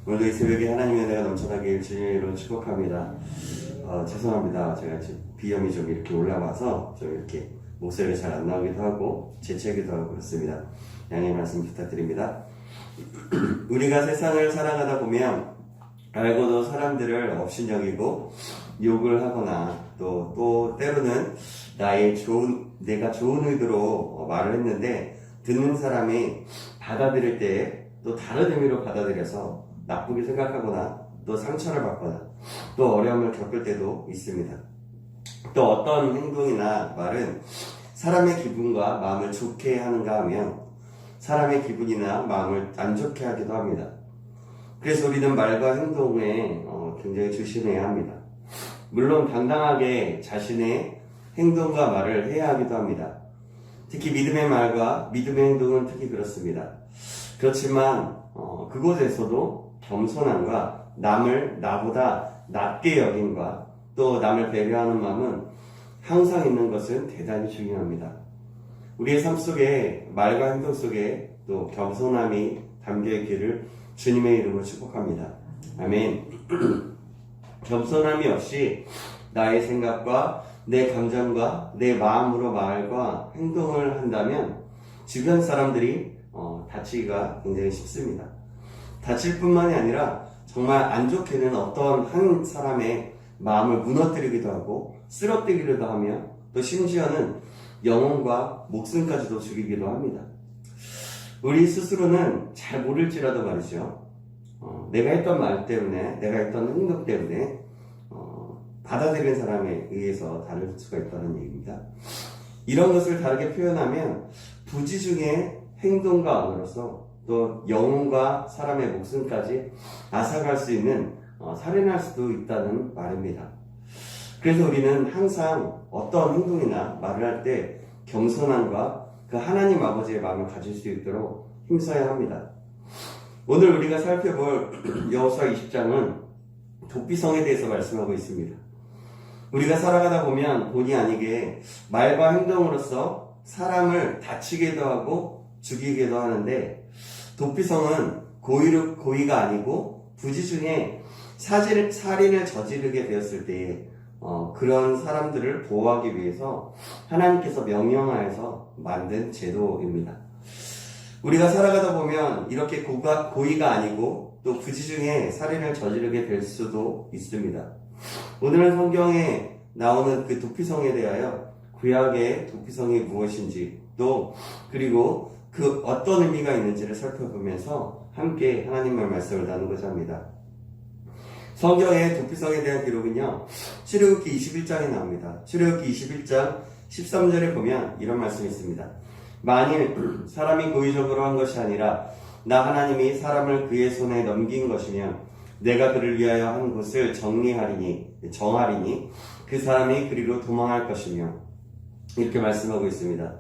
오늘도 이 새벽에 하나님의 은혜가 넘쳐나길 주님의 이름으로 축복합니다. 죄송합니다. 제가 지금 비염이 좀 이렇게 올라와서 좀 이렇게 목소리가 잘 안 나오기도 하고 재채기도 하고 그렇습니다. 양해 말씀 부탁드립니다. 우리가 세상을 살아가다 보면 알고도 사람들을 업신여기고 욕을 하거나 또 때로는 내가 좋은 의도로 말을 했는데 듣는 사람이 받아들일 때 또 다른 의미로 받아들여서 나쁘게 생각하거나 또 상처를 받거나 또 어려움을 겪을 때도 있습니다. 또 어떤 행동이나 말은 사람의 기분과 마음을 좋게 하는가 하면 사람의 기분이나 마음을 안 좋게 하기도 합니다. 그래서 우리는 말과 행동에 굉장히 조심해야 합니다. 물론 당당하게 자신의 행동과 말을 해야 하기도 합니다. 특히 믿음의 말과 믿음의 행동은 특히 그렇습니다. 그렇지만 그곳에서도 겸손함과 남을 나보다 낮게 여김과 또 남을 배려하는 마음은 항상 있는 것은 대단히 중요합니다. 우리의 삶 속에 말과 행동 속에 또 겸손함이 담겨있기를 주님의 이름으로 축복합니다. 아멘. 겸손함이 없이 나의 생각과 내 감정과 내 마음으로 말과 행동을 한다면 주변 사람들이 다치기가 굉장히 쉽습니다. 다칠 뿐만이 아니라 정말 안 좋게는 어떤 한 사람의 마음을 무너뜨리기도 하고 쓰러뜨리기도 하며 또 심지어는 영혼과 목숨까지도 죽이기도 합니다. 우리 스스로는 잘 모를지라도 말이죠. 내가 했던 말 때문에, 내가 했던 행동 때문에 받아들인 사람에 의해서 다를 수가 있다는 얘기입니다. 이런 것을 다르게 표현하면 부지 중에 행동과 언어로서 또 영혼과 사람의 목숨까지 앗아갈 수 있는 살인할 수도 있다는 말입니다. 그래서 우리는 항상 어떤 행동이나 말을 할 때 겸손함과 그 하나님 아버지의 마음을 가질 수 있도록 힘써야 합니다. 오늘 우리가 살펴볼 여호수아 20장은 도피성에 대해서 말씀하고 있습니다. 우리가 살아가다 보면 본의 아니게 말과 행동으로서 사람을 다치게도 하고 죽이기도 하는데 도피성은 고의가 아니고 부지 중에 살인을 저지르게 되었을 때 그런 사람들을 보호하기 위해서 하나님께서 명령하여서 만든 제도입니다. 우리가 살아가다 보면 이렇게 고의가 아니고 또 부지 중에 살인을 저지르게 될 수도 있습니다. 오늘은 성경에 나오는 그 도피성에 대하여 구약의 도피성이 무엇인지 또 그리고 그 어떤 의미가 있는지를 살펴보면서 함께 하나님의 말씀을 나누고자 합니다. 성경의 도피성에 대한 기록은요, 출애굽기 21장에 나옵니다. 출애굽기 21장 13절에 보면 이런 말씀이 있습니다. 만일 사람이 고의적으로 한 것이 아니라 나 하나님이 사람을 그의 손에 넘긴 것이면 내가 그를 위하여 한 곳을 정하리니 그 사람이 그리로 도망할 것이며 이렇게 말씀하고 있습니다.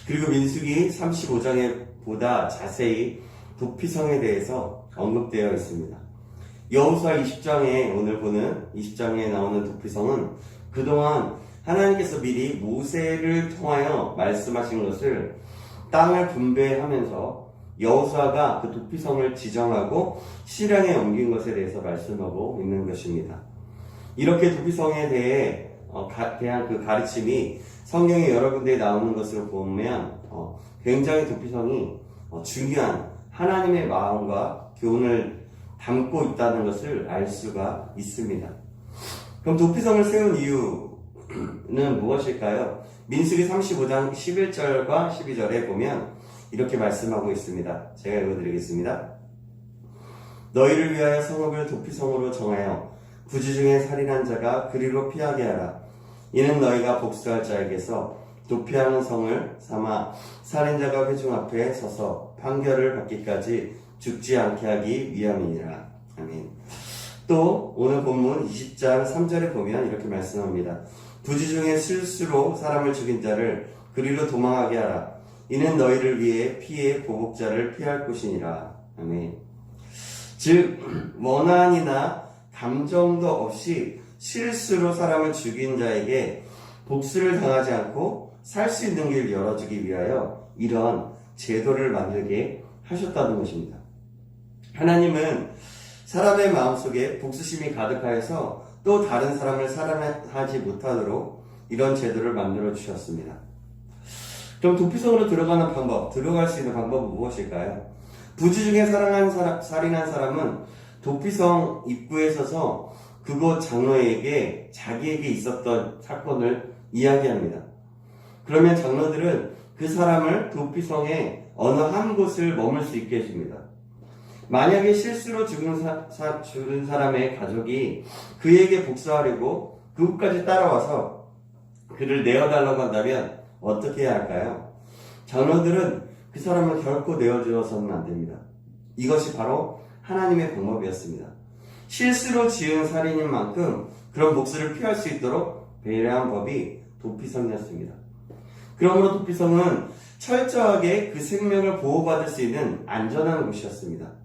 그리고 민수기 35장에 보다 자세히 도피성에 대해서 언급되어 있습니다. 여호수아 20장에 오늘 보는 20장에 나오는 도피성은 그동안 하나님께서 미리 모세를 통하여 말씀하신 것을 땅을 분배하면서 여호수아가 그 도피성을 지정하고 실행에 옮긴 것에 대해서 말씀하고 있는 것입니다. 이렇게 도피성에 대한 그 가르침이 성경에 여러 군데에 나오는 것을 보면 굉장히 도피성이 중요한 하나님의 마음과 교훈을 담고 있다는 것을 알 수가 있습니다. 그럼 도피성을 세운 이유는 무엇일까요? 민수기 35장 11절과 12절에 보면 이렇게 말씀하고 있습니다. 제가 읽어드리겠습니다. 너희를 위하여 성읍을 도피성으로 정하여 부지 중에 살인한 자가 그리로 피하게 하라. 이는 너희가 복수할 자에게서 도피하는 성을 삼아 살인자가 회중 앞에 서서 판결을 받기까지 죽지 않게 하기 위함이니라. 아멘. 또 오늘 본문 20장 3절에 보면 이렇게 말씀합니다. 부지 중에 실수로 사람을 죽인 자를 그리로 도망하게 하라. 이는 너희를 위해 피해 보복자를 피할 곳이니라. 아멘. 즉 원한이나 감정도 없이 실수로 사람을 죽인 자에게 복수를 당하지 않고 살 수 있는 길을 열어주기 위하여 이런 제도를 만들게 하셨다는 것입니다. 하나님은 사람의 마음속에 복수심이 가득하여서 또 다른 사람을 사랑하지 못하도록 이런 제도를 만들어 주셨습니다. 그럼 도피성으로 들어갈 수 있는 방법은 무엇일까요? 부지 중에 살인한 사람은 도피성 입구에 서서 그곳 장로에게 자기에게 있었던 사건을 이야기합니다. 그러면 장로들은 그 사람을 도피성의 어느 한 곳을 머물 수 있게 해줍니다. 만약에 실수로 죽은 사람의 가족이 그에게 복수하려고 그곳까지 따라와서 그를 내어달라고 한다면 어떻게 해야 할까요? 장로들은 그 사람을 결코 내어주어서는 안 됩니다. 이것이 바로 하나님의 방법이었습니다. 실수로 지은 살인인 만큼 그런 복수를 피할 수 있도록 배려한 법이 도피성이었습니다. 그러므로 도피성은 철저하게 그 생명을 보호받을 수 있는 안전한 곳이었습니다.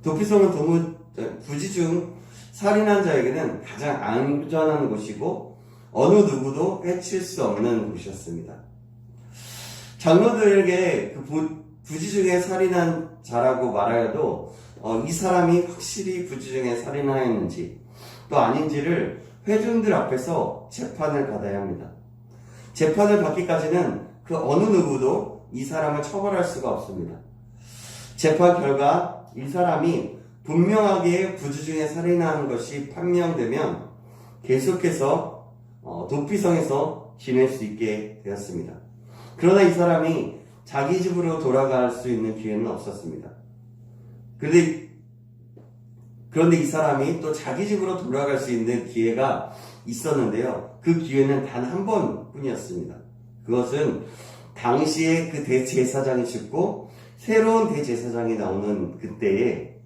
도피성은 부지 중 살인한 자에게는 가장 안전한 곳이고 어느 누구도 해칠 수 없는 곳이었습니다. 장로들에게 그 부지 중에 살인한 자라고 말하여도 이 사람이 확실히 부지 중에 살인하였는지 또 아닌지를 회중들 앞에서 재판을 받아야 합니다. 재판을 받기까지는 그 어느 누구도 이 사람을 처벌할 수가 없습니다. 재판 결과 이 사람이 분명하게 부지 중에 살인한 것이 판명되면 계속해서 도피성에서 지낼 수 있게 되었습니다. 그러나 이 사람이 자기 집으로 돌아갈 수 있는 기회는 없었습니다. 그런데 이 사람이 또 자기 집으로 돌아갈 수 있는 기회가 있었는데요. 그 기회는 단 한 번뿐이었습니다. 그것은 당시에 그 대제사장이 죽고 새로운 대제사장이 나오는 그때에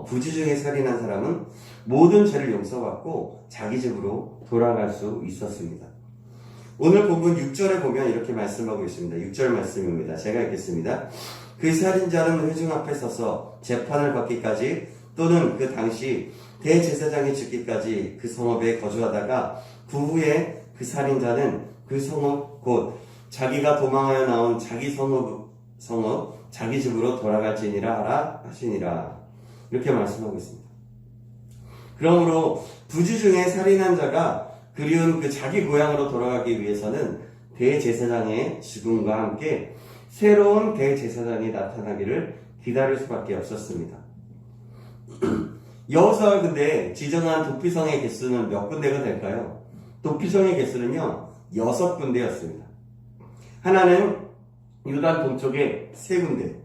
부지 중에 살인한 사람은 모든 죄를 용서받고 자기 집으로 돌아갈 수 있었습니다. 오늘 본문 6절에 보면 이렇게 말씀하고 있습니다. 6절 말씀입니다. 제가 읽겠습니다. 그 살인자는 회중 앞에 서서 재판을 받기까지 또는 그 당시 대제사장이 죽기까지 그 성읍에 거주하다가 그 후에 그 살인자는 그 성읍 곧 자기가 도망하여 나온 자기 성읍 자기 집으로 돌아갈지니라 하라 하시니라. 이렇게 말씀하고 있습니다. 그러므로 부지 중에 살인한 자가 그리운 그 자기 고향으로 돌아가기 위해서는 대제사장의 죽음과 함께 새로운 대제사장이 나타나기를 기다릴 수밖에 없었습니다. 여호수아가 근데 지정한 도피성의 개수는 몇 군데가 될까요? 도피성의 개수는요 6군데였습니다. 하나는 요단 동쪽에 3군데,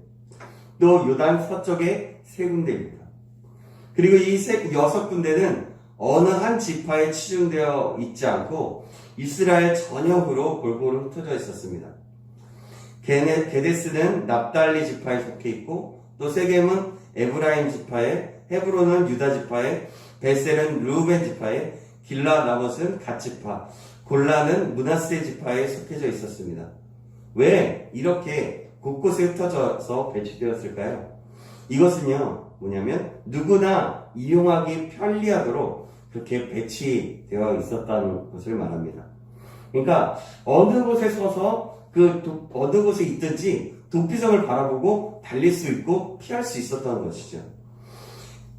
또 요단 서쪽에 3군데입니다. 그리고 이 6군데는 어느 한 지파에 치중되어 있지 않고 이스라엘 전역으로 골고루 흩어져 있었습니다. 게데스는 납달리 지파에 속해 있고 또 세겜은 에브라임 지파에, 헤브론은 유다 지파에, 베셀은 르우벤 지파에, 길라라못은 갓 지파, 골라는 므낫세 지파에 속해져 있었습니다. 왜 이렇게 곳곳에 흩어져서 배치되었을까요? 이것은요 뭐냐면 누구나 이용하기 편리하도록 그렇게 배치되어 있었다는 것을 말합니다. 그러니까 어느 곳에 서서 어느 곳에 있든지 도피성을 바라보고 달릴 수 있고 피할 수 있었던 것이죠.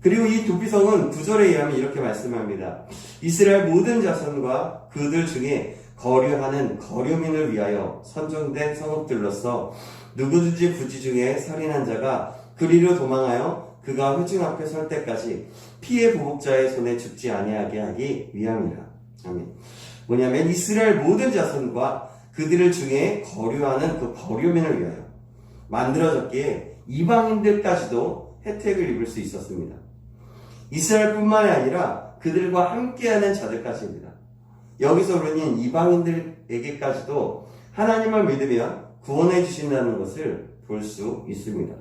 그리고 이 도피성은 9절에 의하면 이렇게 말씀합니다. 이스라엘 모든 자손과 그들 중에 거류하는 거류민을 위하여 선정된 성읍들로서 누구든지 부지 중에 살인한 자가 그리로 도망하여 그가 회중 앞에 설 때까지 피해 보복자의 손에 죽지 아니하게 하기 위함이라. 아멘. 뭐냐면 이스라엘 모든 자손과 그들 중에 거류하는 그 거류민을 위하여 만들어졌기에 이방인들까지도 혜택을 입을 수 있었습니다. 이스라엘뿐만이 아니라 그들과 함께하는 자들까지입니다. 여기서 우리는 이방인들에게까지도 하나님을 믿으면 구원해 주신다는 것을 볼 수 있습니다.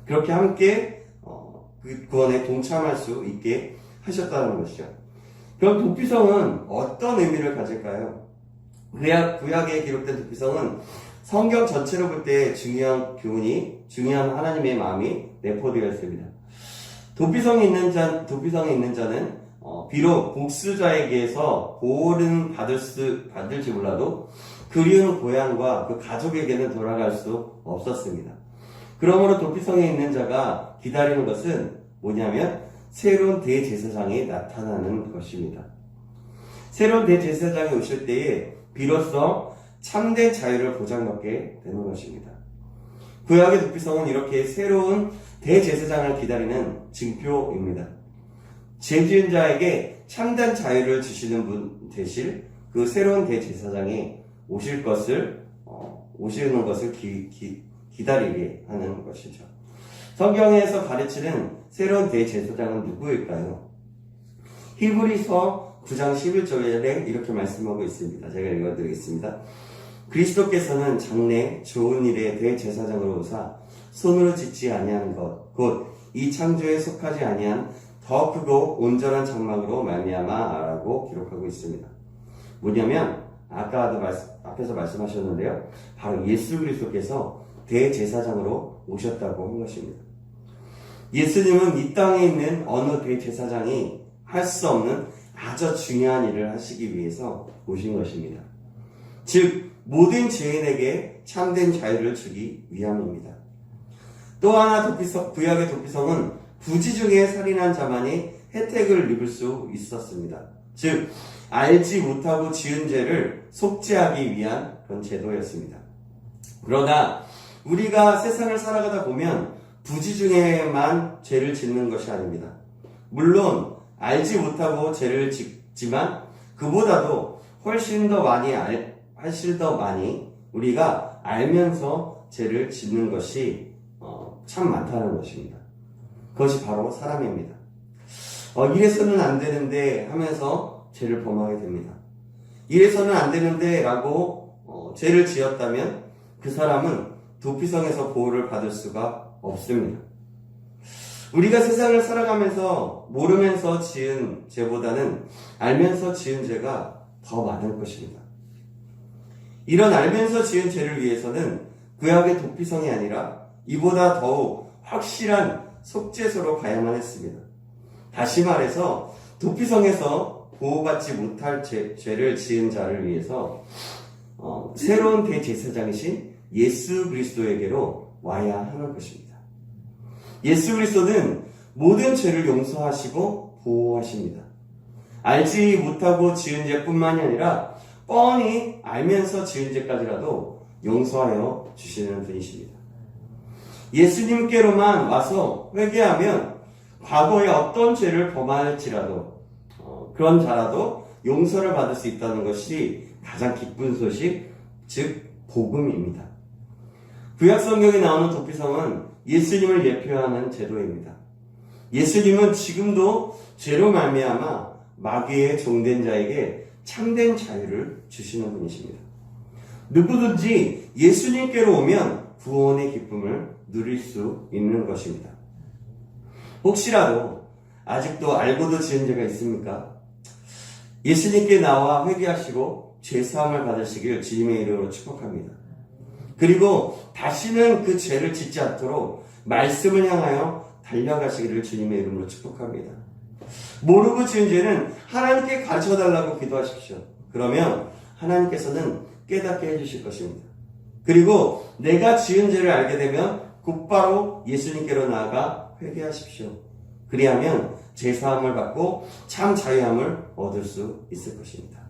그렇게 함께 그 구원에 동참할 수 있게 하셨다는 것이죠. 그럼 도피성은 어떤 의미를 가질까요? 구약에 기록된 도피성은 성경 전체로 볼 때 중요한 교훈이, 중요한 하나님의 마음이 내포되어 있습니다. 도피성에 있는 자는 비록 복수자에게서 보호는 받을지 몰라도 그리운 고향과 그 가족에게는 돌아갈 수 없었습니다. 그러므로 도피성에 있는 자가 기다리는 것은 뭐냐면 새로운 대제사장이 나타나는 것입니다. 새로운 대제사장이 오실 때에 비로소 참된 자유를 보장받게 되는 것입니다. 구약의 도피성은 이렇게 새로운 대제사장을 기다리는 징표입니다. 죄 지은 자에게 참된 자유를 주시는 분 대신 그 새로운 대제사장이 오시는 것을 기다리게 하는 것이죠. 성경에서 가르치는 새로운 대제사장은 누구일까요? 히브리서 9장 11절에 이렇게 말씀하고 있습니다. 제가 읽어드리겠습니다. 그리스도께서는 장래 좋은 일의 대제사장으로 오사 손으로 짓지 아니한 것 곧 이 창조에 속하지 아니한 더 크고 온전한 장막으로 말미암아라고 기록하고 있습니다. 뭐냐면 아까도 앞에서 말씀하셨는데요. 바로 예수 그리스도께서 대제사장으로 오셨다고 한 것입니다. 예수님은 이 땅에 있는 어느 대제사장이 할 수 없는 아주 중요한 일을 하시기 위해서 오신 것입니다. 즉 모든 죄인에게 참된 자유를 주기 위함입니다. 또 하나 구약의 도피성은 부지 중에 살인한 자만이 혜택을 입을 수 있었습니다. 즉 알지 못하고 지은 죄를 속죄하기 위한 그런 제도였습니다. 그러나 우리가 세상을 살아가다 보면 부지 중에만 죄를 짓는 것이 아닙니다. 물론 알지 못하고 죄를 짓지만 그보다도 훨씬 더 많이 우리가 알면서 죄를 짓는 것이 참 많다는 것입니다. 그것이 바로 사람입니다. 이래서는 안 되는데 하면서 죄를 범하게 됩니다. 이래서는 안 되는데 라고 죄를 지었다면 그 사람은 도피성에서 보호를 받을 수가 없습니다. 우리가 세상을 살아가면서 모르면서 지은 죄보다는 알면서 지은 죄가 더 많을 것입니다. 이런 알면서 지은 죄를 위해서는 구약의 도피성이 아니라 이보다 더욱 확실한 속죄소로 가야만 했습니다. 다시 말해서 도피성에서 보호받지 못할 죄를 지은 자를 위해서 새로운 대제사장이신 예수 그리스도에게로 와야 하는 것입니다. 예수 그리스도는 모든 죄를 용서하시고 보호하십니다. 알지 못하고 지은 죄뿐만이 아니라 뻔히 알면서 지은 죄까지라도 용서하여 주시는 분이십니다. 예수님께로만 와서 회개하면 과거에 어떤 죄를 범할지라도 그런 자라도 용서를 받을 수 있다는 것이 가장 기쁜 소식, 즉 복음입니다. 구약 성경에 나오는 도피성은 예수님을 예표하는 제도입니다. 예수님은 지금도 죄로 말미암아 마귀의 종된 자에게 참된 자유를 주시는 분이십니다. 누구든지 예수님께로 오면 구원의 기쁨을 누릴 수 있는 것입니다. 혹시라도 아직도 알고도 지은 죄가 있습니까? 예수님께 나와 회개하시고 죄사함을 받으시길 주님의 이름으로 축복합니다. 그리고 다시는 그 죄를 짓지 않도록 말씀을 향하여 달려가시기를 주님의 이름으로 축복합니다. 모르고 지은 죄는 하나님께 가르쳐달라고 기도하십시오. 그러면 하나님께서는 깨닫게 해주실 것입니다. 그리고 내가 지은 죄를 알게 되면 곧바로 예수님께로 나아가 회개하십시오. 그리하면 죄사함을 받고 참 자유함을 얻을 수 있을 것입니다.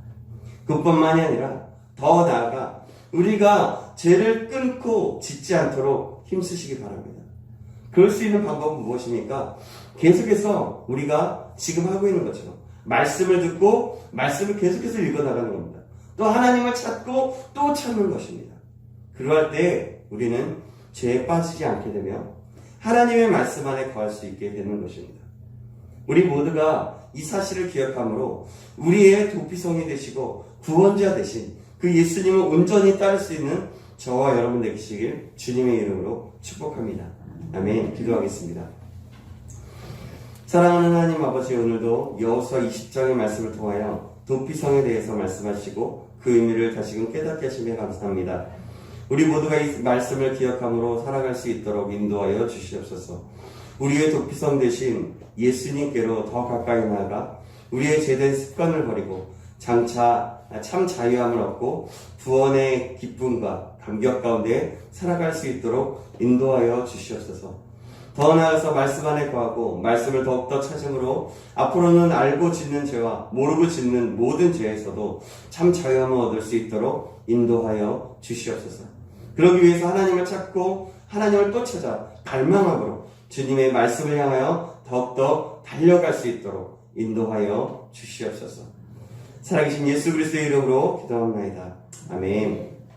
그뿐만이 아니라 더 나아가 우리가 죄를 끊고 짓지 않도록 힘쓰시기 바랍니다. 그럴 수 있는 방법은 무엇입니까? 계속해서 우리가 지금 하고 있는 것처럼 말씀을 듣고 말씀을 계속해서 읽어나가는 겁니다. 또 하나님을 찾고 또 찾는 것입니다. 그러할 때 우리는 죄에 빠지지 않게 되며 하나님의 말씀 안에 거할 수 있게 되는 것입니다. 우리 모두가 이 사실을 기억함으로 우리의 도피성이 되시고 구원자 되신 그 예수님을 온전히 따를 수 있는 저와 여러분 되시길 주님의 이름으로 축복합니다. 아멘. 기도하겠습니다. 사랑하는 하나님 아버지, 오늘도 여호수아 20장의 말씀을 통하여 도피성에 대해서 말씀하시고 그 의미를 다시금 깨닫게 하시며 감사합니다. 우리 모두가 이 말씀을 기억함으로 살아갈 수 있도록 인도하여 주시옵소서. 우리의 도피성 되신 예수님께로 더 가까이 나아가 우리의 죄된 습관을 버리고 장차 참 자유함을 얻고 구원의 기쁨과 감격 가운데 살아갈 수 있도록 인도하여 주시옵소서. 더 나아가서 말씀 안에 거하고 말씀을 더욱더 찾음으로 앞으로는 알고 짓는 죄와 모르고 짓는 모든 죄에서도 참 자유함을 얻을 수 있도록 인도하여 주시옵소서. 그러기 위해서 하나님을 찾고 하나님을 또 찾아 갈망함으로 주님의 말씀을 향하여 더욱더 달려갈 수 있도록 인도하여 주시옵소서. 살아계신 예수 그리스도의 이름으로 기도합니다. 아멘.